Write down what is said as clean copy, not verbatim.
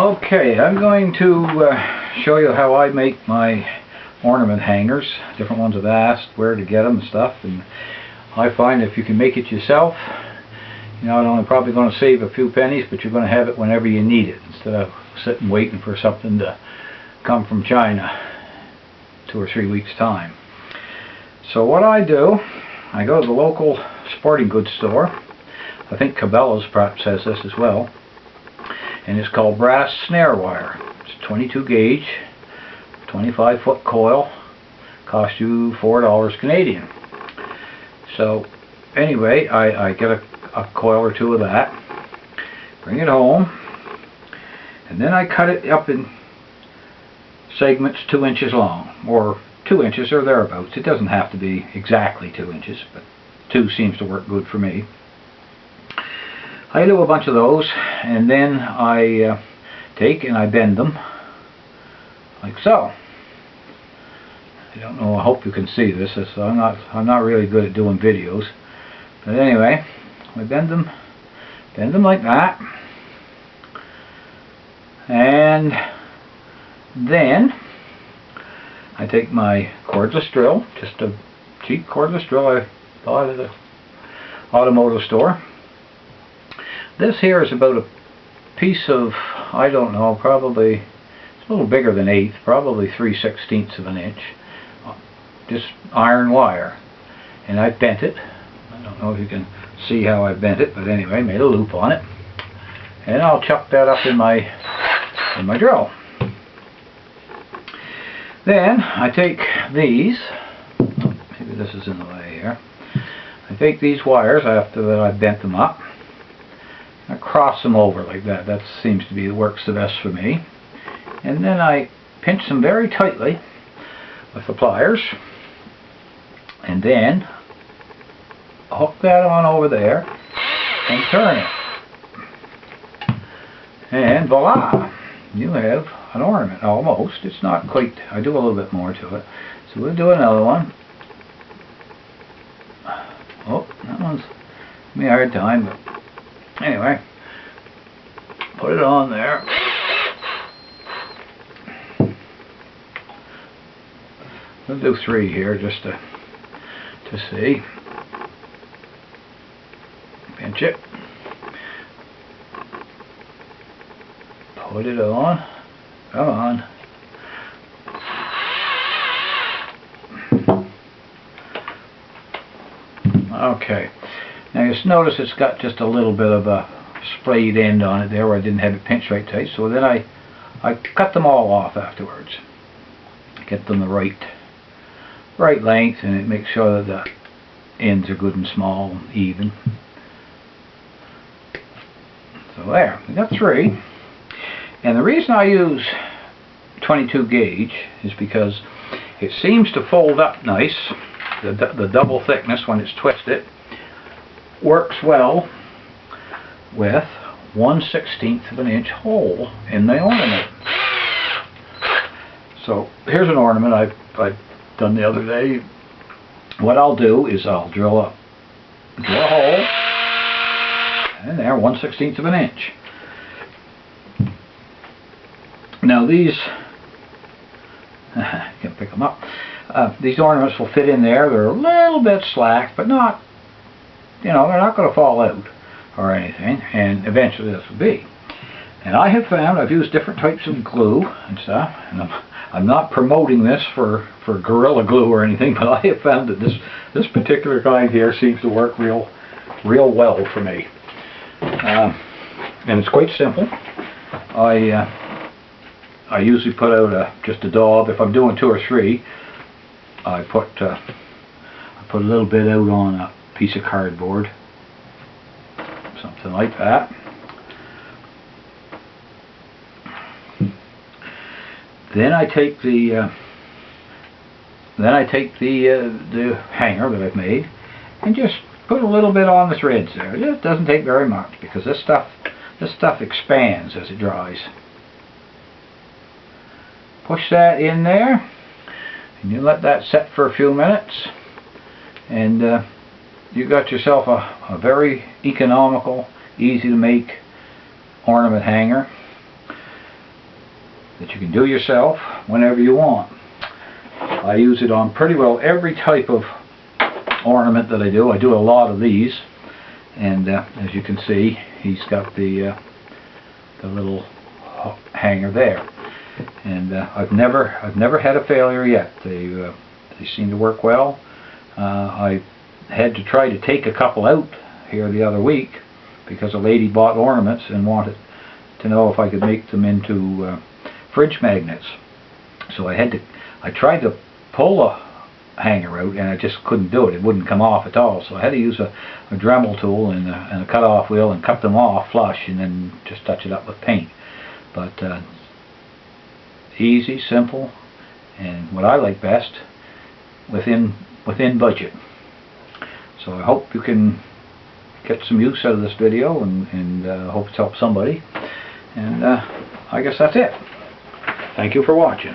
Okay, I'm going to show you how I make my ornament hangers. Different ones have asked where to get them and stuff, and I find if you can make it yourself, you're not only probably going to save a few pennies, but you're going to have it whenever you need it, instead of sitting waiting for something to come from China 2 or 3 weeks time. So what I do, I go to the local sporting goods store. I think Cabela's perhaps has this as well, and it's called brass snare wire. It's 22 gauge, 25-foot coil, cost you $4 Canadian. So anyway, I get a coil or two of that, bring it home, and then I cut it up in segments 2 inches long, or 2 inches or thereabouts. It doesn't have to be exactly 2 inches, but 2 seems to work good for me. I do a bunch of those, and then I take and I bend them like so. I don't know, I hope you can see this. I'm not really good at doing videos, but anyway, I bend them like that, and then I take my cordless drill, just a cheap cordless drill I bought at the automotive store. This here is about a piece of, I don't know, probably, it's a little bigger than 1/8, probably 3/16 of an inch, just iron wire. And I bent it. I don't know if you can see how I bent it, but anyway, made a loop on it. And I'll chuck that up in my drill. Then I take these, maybe this is in the way here. I take these wires after that I bent them up. I cross them over like that. That seems to be works the best for me. And then I pinch them very tightly with the pliers, and then hook that on over there and turn it. And voila! You have an ornament, almost. It's not quite, I do a little bit more to it. So we'll do another one. Oh, that one's giving me a hard time, but anyway, put it on there. We'll do 3 here just to see. Pinch it. Put it on. Come on. Okay. Now you notice it's got just a little bit of a sprayed end on it there where I didn't have it pinched right tight. So then I cut them all off afterwards. Get them the right length, and it makes sure that the ends are good and small and even. So there, we got 3. And the reason I use 22 gauge is because it seems to fold up nice. The double thickness when it's twisted works well with 1/16 of an inch hole in the ornament. So here's an ornament I've done the other day. What I'll do is I'll drill a hole, and there, 1/16 of an inch. Now these, I can't pick them up. These ornaments will fit in there. They're a little bit slack, but not, you know, they're not going to fall out or anything, and eventually this will be. And I have found, I've used different types of glue and stuff, and I'm not promoting this for Gorilla Glue or anything, but I have found that this particular kind here seems to work real well for me. And it's quite simple. I usually put out just a daub. If I'm doing 2 or 3, I put a little bit out on a piece of cardboard, something like that. Then I take the hanger that I've made and just put a little bit on the threads there. It doesn't take very much because this stuff expands as it dries. Push that in there, and you let that set for a few minutes, and you got yourself a very economical, easy to make ornament hanger. that you can do yourself whenever you want. I use it on pretty well every type of ornament that I do. I do a lot of these, and as you can see, he's got the little hanger there, and I've never had a failure yet. They seem to work well. I had to try to take a couple out here the other week because a lady bought ornaments and wanted to know if I could make them into fridge magnets. So I tried to pull a hanger out, and I just couldn't do it. It wouldn't come off at all. So I had to use a Dremel tool and a cut-off wheel and cut them off flush, and then just touch it up with paint. But easy, simple, and what I like best, within budget. So I hope you can get some use out of this video, and hope it's helped somebody. And I guess that's it. Thank you for watching.